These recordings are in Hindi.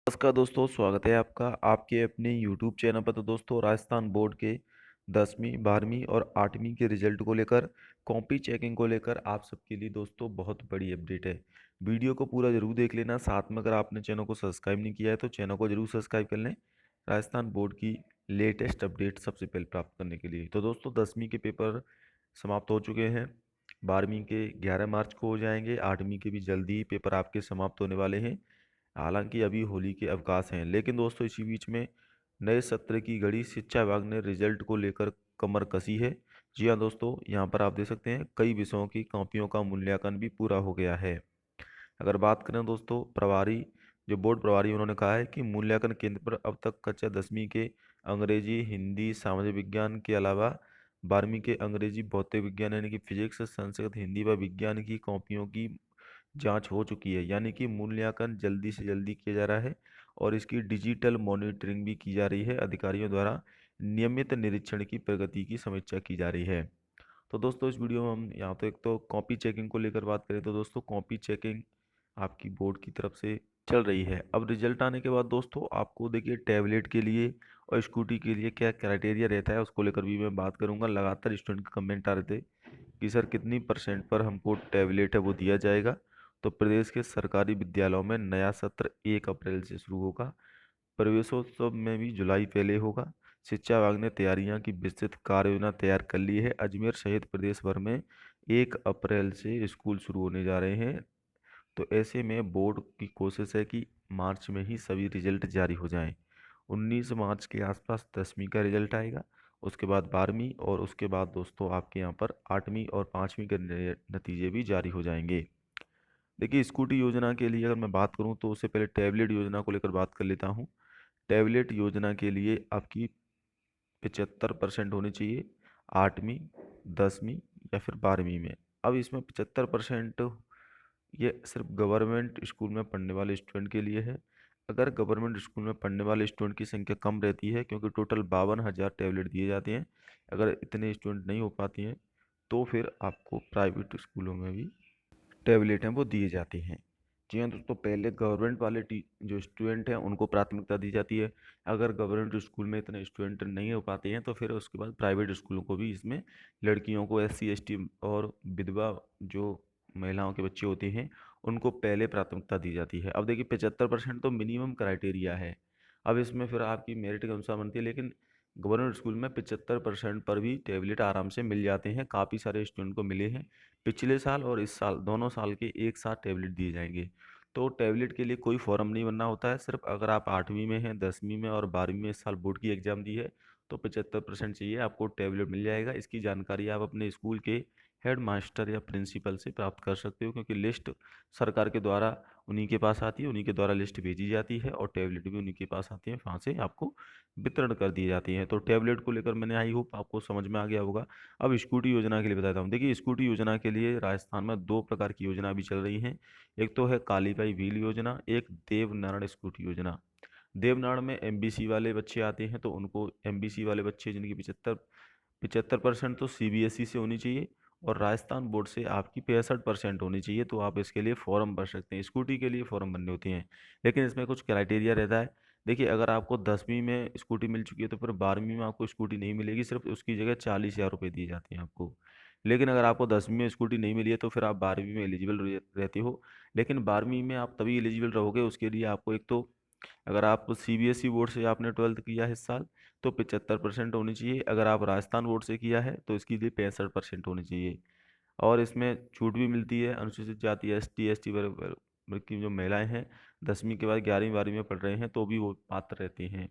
नमस्कार दोस्तों, स्वागत है आपका आपके अपने YouTube चैनल पर। तो दोस्तों, राजस्थान बोर्ड के 10वीं 12वीं और 8वीं के रिजल्ट को लेकर, कॉपी चेकिंग को लेकर आप सबके लिए दोस्तों बहुत बड़ी अपडेट है। वीडियो को पूरा जरूर देख लेना। साथ में अगर आपने चैनल को सब्सक्राइब नहीं किया है तो चैनल को जरूर सब्सक्राइब कर लें, राजस्थान बोर्ड की लेटेस्ट अपडेट सबसे पहले प्राप्त करने के लिए। तो दोस्तों, 10वीं के पेपर समाप्त हो चुके हैं। 12वीं के 11 मार्च को हो जाएंगे। 8वीं के भी जल्दी ही पेपर आपके समाप्त होने वाले हैं। हालांकि अभी होली के अवकाश हैं, लेकिन दोस्तों इसी बीच में नए सत्र की घड़ी शिक्षा विभाग ने रिजल्ट को लेकर कमर कसी है। जी हाँ दोस्तों, यहाँ पर आप देख सकते हैं कई विषयों की कॉपियों का मूल्यांकन भी पूरा हो गया है। अगर बात करें दोस्तों, प्रभारी जो बोर्ड प्रभारी उन्होंने कहा है कि मूल्यांकन केंद्र पर अब तक कक्षा 10वीं के अंग्रेजी, हिंदी, सामाजिक विज्ञान के अलावा 12वीं के अंग्रेजी, भौतिक विज्ञान यानी कि फिजिक्स, संस्कृत, हिंदी व विज्ञान की कॉपियों की जांच हो चुकी है। यानी कि मूल्यांकन जल्दी से जल्दी किया जा रहा है और इसकी डिजिटल मॉनिटरिंग भी की जा रही है। अधिकारियों द्वारा नियमित निरीक्षण की प्रगति की समीक्षा की जा रही है। तो दोस्तों, इस वीडियो में हम यहाँ तो एक तो कॉपी चेकिंग को लेकर बात करें तो दोस्तों, कॉपी चेकिंग आपकी बोर्ड की तरफ से चल रही है। अब रिजल्ट आने के बाद दोस्तों, आपको देखिए टैबलेट के लिए और स्कूटी के लिए क्या क्राइटेरिया रहता है उसको लेकर भी मैं बात करूंगा। लगातार स्टूडेंट के कमेंट आ रहे थे कि सर कितनी परसेंट पर हमको टैबलेट है वो दिया जाएगा। तो प्रदेश के सरकारी विद्यालयों में नया सत्र 1 अप्रैल से शुरू होगा। प्रवेशोत्सव में भी जुलाई पहले होगा। शिक्षा विभाग ने तैयारियां की विस्तृत कार्य योजना तैयार कर ली है। अजमेर सहित प्रदेश भर में 1 अप्रैल से स्कूल शुरू होने जा रहे हैं। तो ऐसे में बोर्ड की कोशिश है कि मार्च में ही सभी रिजल्ट जारी हो जाएं। 19 मार्च के आसपास 10वीं का रिजल्ट आएगा, उसके बाद 12वीं और उसके बाद दोस्तों आपके यहाँ पर 8वीं और 5वीं के नतीजे भी जारी हो जाएंगे। देखिए, स्कूटी योजना के लिए अगर मैं बात करूं तो उससे पहले टैबलेट योजना को लेकर बात कर लेता हूं। टैबलेट योजना के लिए आपकी 75% होनी चाहिए 8वीं, 10वीं या फिर 12वीं में। अब इसमें 75% ये सिर्फ गवर्नमेंट स्कूल में पढ़ने वाले स्टूडेंट के लिए है। अगर गवर्नमेंट स्कूल में पढ़ने वाले स्टूडेंट की संख्या कम रहती है, क्योंकि टोटल 52,000 टैबलेट दिए जाते हैं, अगर इतने स्टूडेंट नहीं हो पाती हैं तो फिर आपको प्राइवेट स्कूलों में भी टैबलेट हैं वो दिए जाते हैं। जी हाँ दोस्तों, पहले गवर्नमेंट वाले जो स्टूडेंट हैं उनको प्राथमिकता दी जाती है। अगर गवर्नमेंट स्कूल में इतने स्टूडेंट नहीं हो पाते हैं तो फिर उसके बाद प्राइवेट स्कूलों को भी इसमें लड़कियों को, SC ST और विधवा जो महिलाओं के बच्चे होते हैं उनको पहले प्राथमिकता दी जाती है। अब देखिए, 75% तो मिनिमम क्राइटेरिया है। अब इसमें फिर आपकी मेरिट के अनुसार बनती है, लेकिन गवर्नमेंट स्कूल में 75% पर भी टैबलेट आराम से मिल जाते हैं। काफ़ी सारे स्टूडेंट को मिले हैं। पिछले साल और इस साल दोनों साल के एक साथ टैबलेट दिए जाएंगे। तो टैबलेट के लिए कोई फॉर्म नहीं भरना होता है। सिर्फ अगर आप 8वीं में हैं, 10वीं में और 12वीं में इस साल बोर्ड की एग्ज़ाम दी है तो 75% चाहिए, आपको टैबलेट मिल जाएगा। इसकी जानकारी आप अपने स्कूल के हेड मास्टर या प्रिंसिपल से प्राप्त कर सकते हो, क्योंकि लिस्ट सरकार के द्वारा उन्हीं के पास आती है, उन्हीं के द्वारा लिस्ट भेजी जाती है और टैबलेट भी उन्हीं के पास आती है, वहाँ से आपको वितरण कर दी जाती है। तो टैबलेट को लेकर मैंने, आई होप आपको समझ में आ गया होगा। अब स्कूटी योजना के लिए बताता हूँ। देखिए, स्कूटी योजना के लिए राजस्थान में 2 प्रकार की योजना भी चल रही हैं। एक तो है कालीबाई व्हील योजना, एक देवनारायण स्कूटी योजना। देवनारायण में MBC वाले बच्चे आते हैं, तो उनको MBC वाले बच्चे जिनकी 75% तो CBSE से होनी चाहिए और राजस्थान बोर्ड से आपकी 65% होनी चाहिए, तो आप इसके लिए फॉर्म भर सकते हैं। स्कूटी के लिए फॉर्म भरने होते हैं, लेकिन इसमें कुछ क्राइटेरिया रहता है। देखिए, अगर आपको 10वीं में स्कूटी मिल चुकी है तो फिर 12वीं में आपको स्कूटी नहीं मिलेगी, सिर्फ उसकी जगह 40,000 रुपये दिए जाते हैं आपको। लेकिन अगर आपको 10वीं में स्कूटी नहीं मिली है तो फिर आप 12वीं में एलिजिबल रहते हो। लेकिन 12वीं में आप तभी एलिजिबल रहोगे, उसके लिए आपको एक तो, अगर आप CBSE बोर्ड से आपने 12th किया है इस साल तो 75% होनी चाहिए। अगर आप राजस्थान बोर्ड से किया है तो इसके लिए 65% होनी चाहिए। और इसमें छूट भी मिलती है। अनुसूचित जाति, ST ST वर्ग की जो महिलाएं हैं, 10वीं के बाद 11वीं 12वीं में पढ़ रहे हैं तो भी वो पात्र रहते हैं।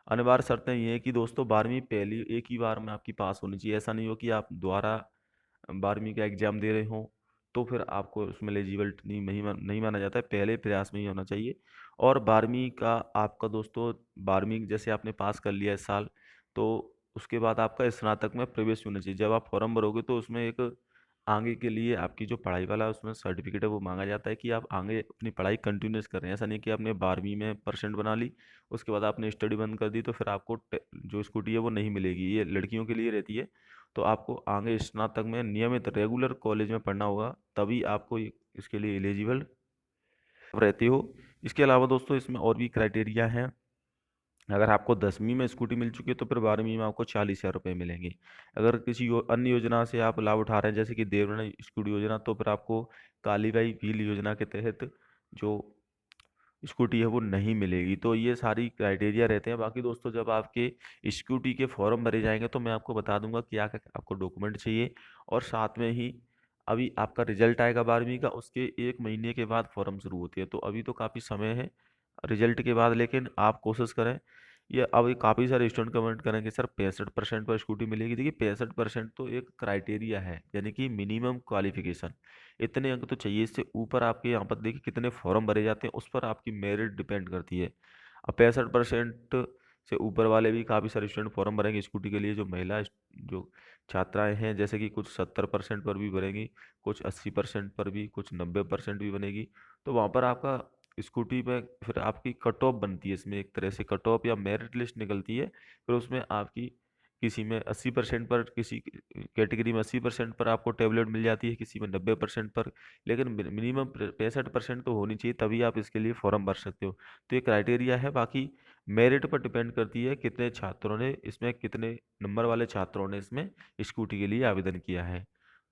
अनिवार्य शर्तें ये हैं कि दोस्तों, 12वीं पहली एक ही बार में आपकी पास होनी चाहिए। ऐसा नहीं हो कि आप दोबारा 12वीं का एग्जाम दे रहे हो तो फिर आपको उसमें एलिजिबल नहीं माना जाता है, पहले प्रयास में ही होना चाहिए। और 12वीं का आपका दोस्तों, 12वीं जैसे आपने पास कर लिया इस साल, तो उसके बाद आपका स्नातक में प्रवेश होना चाहिए। जब आप फॉर्म भरोगे तो उसमें एक आगे के लिए आपकी जो पढ़ाई वाला उसमें सर्टिफिकेट है वो मांगा जाता है कि आप आगे अपनी पढ़ाई कंटिन्यूस कर रहे हैं। ऐसा नहीं कि आपने 12वीं में परसेंट बना ली, उसके बाद आपने स्टडी बंद कर दी तो फिर आपको जो स्कूटी है वो नहीं मिलेगी। ये लड़कियों के लिए रहती है। तो आपको आगे स्नातक में नियमित रेगुलर कॉलेज में पढ़ना होगा, तभी आपको इसके लिए एलिजिबल रहते हो। इसके अलावा दोस्तों इसमें और भी क्राइटेरिया हैं। अगर आपको 10वीं में स्कूटी मिल चुकी है तो फिर 12वीं में आपको 40,000 रुपये मिलेंगे। अगर किसी अन्य योजना से आप लाभ उठा रहे हैं जैसे कि देवना स्कूटी योजना, तो फिर आपको काली बाई व्हील योजना के तहत जो स्कूटी है वो नहीं मिलेगी। तो ये सारी क्राइटेरिया रहते हैं। बाकी दोस्तों जब आपके स्कूटी के फॉर्म भरे जाएंगे तो मैं आपको बता दूंगा क्या क्या आपको डॉक्यूमेंट चाहिए, और साथ में ही अभी आपका रिजल्ट आएगा 12वीं का, उसके 1 महीने के बाद फॉर्म शुरू होती है। तो अभी तो काफ़ी समय है रिजल्ट के बाद, लेकिन आप कोशिश करें। ये अब काफ़ी सारे स्टूडेंट कमेंट करेंगे सर 65% पर स्कूटी मिलेगी। देखिए 65% तो एक क्राइटेरिया है, यानी कि मिनिमम क्वालिफिकेशन, इतने अंक तो चाहिए। इससे ऊपर आपके यहाँ पर देखिए कितने फॉर्म भरे जाते हैं, उस पर आपकी मेरिट डिपेंड करती है। अब 65% से ऊपर वाले भी काफ़ी सारे स्टूडेंट फॉर्म भरेंगे स्कूटी के लिए। जो महिला जो छात्राएं हैं जैसे कि कुछ 70% पर भी भरेंगी, कुछ 80% पर भी, कुछ 90% भी बनेगी। तो वहाँ पर आपका स्कूटी में फिर आपकी कट ऑफ बनती है, इसमें एक तरह से कट ऑफ या मेरिट लिस्ट निकलती है। फिर उसमें आपकी किसी में 80% पर, किसी कैटेगरी में 80% पर आपको टैबलेट मिल जाती है, किसी में 90% पर। लेकिन मिनिमम 65% तो होनी चाहिए, तभी आप इसके लिए फॉर्म भर सकते हो। तो ये क्राइटेरिया है। बाकी मेरिट पर डिपेंड करती है कितने छात्रों ने इसमें, कितने नंबर वाले छात्रों ने इसमें स्कूटी के लिए आवेदन किया है।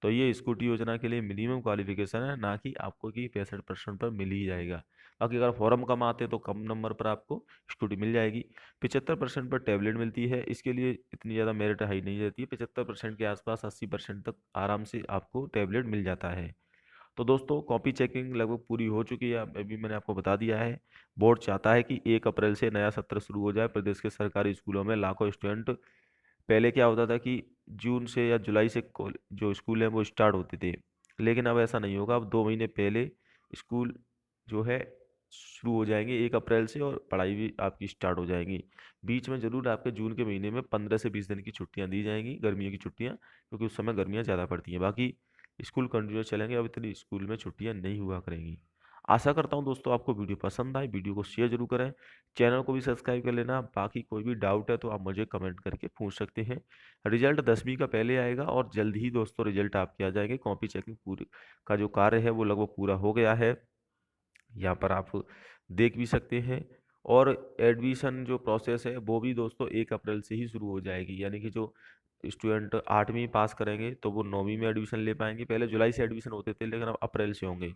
तो ये स्कूटी योजना के लिए मिनिमम क्वालिफिकेशन है, ना कि आपको कि 65% पर मिल ही जाएगा। बाकी अगर फॉर्म कम आते तो कम नंबर पर आपको स्कूटी मिल जाएगी। 75% पर टैबलेट मिलती है, इसके लिए इतनी ज़्यादा मेरिट हाई नहीं रहती है। 75% के आसपास 80% तक आराम से आपको टैबलेट मिल जाता है। तो दोस्तों कॉपी चेकिंग लगभग पूरी हो चुकी है, अभी मैंने आपको बता दिया है। बोर्ड चाहता है कि 1 अप्रैल से नया सत्र शुरू हो जाए। प्रदेश के सरकारी स्कूलों में लाखों स्टूडेंट, पहले क्या होता था कि जून से या जुलाई से जो स्कूल हैं वो स्टार्ट होते थे, लेकिन अब ऐसा नहीं होगा। अब 2 महीने पहले स्कूल जो है शुरू हो जाएंगे 1 अप्रैल से, और पढ़ाई भी आपकी स्टार्ट हो जाएगी। बीच में ज़रूर आपके जून के महीने में 15 से 20 दिन की छुट्टियां दी जाएंगी, गर्मियों की छुट्टियां, क्योंकि उस समय गर्मियां ज़्यादा पड़ती हैं। बाकी स्कूल कंटिन्यू चलेंगे, अब इतनी स्कूल में छुट्टियां नहीं हुआ करेंगी। आशा करता हूं दोस्तों आपको वीडियो पसंद आए। वीडियो को शेयर जरूर करें, चैनल को भी सब्सक्राइब कर लेना। बाकी कोई भी डाउट है तो आप मुझे कमेंट करके पूछ सकते हैं। रिजल्ट 10वीं का पहले आएगा, और जल्द ही दोस्तों रिजल्ट आपके आ जाएंगे। कॉपी चेकिंग पूरी का जो कार्य है वो लगभग पूरा हो गया है, यहाँ पर आप देख भी सकते हैं। और एडमिशन जो प्रोसेस है वो भी दोस्तों 1 अप्रैल से ही शुरू हो जाएगी, यानी कि जो स्टूडेंट 8वीं पास करेंगे तो वो 9वीं में एडमिशन ले पाएंगे। पहले जुलाई से एडमिशन होते थे, लेकिन अब अप्रैल से होंगे।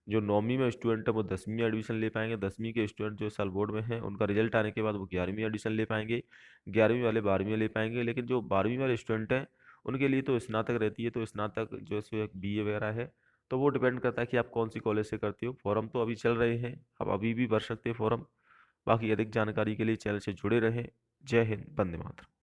जो 9वीं में स्टूडेंट है वो 10वीं में एडमिशन ले पाएंगे। 10वीं के स्टूडेंट जो इस साल बोर्ड में हैं उनका रिजल्ट आने के बाद वो 11वीं में एडमिशन ले पाएंगे। 11वीं वाले 12वीं में ले पाएंगे। लेकिन जो 12वीं वाले स्टूडेंट हैं उनके लिए तो स्नातक रहती है, तो स्नातक जो इसमें BA वगैरह है, तो वो डिपेंड करता है कि आप कौन सी कॉलेज से करते हो। फॉर्म तो अभी चल रहे हैं, आप अभी भी भर सकते हैं फॉर्म। बाकी अधिक जानकारी के लिए चैनल से जुड़े रहें। जय हिंद, वंदे मातरम।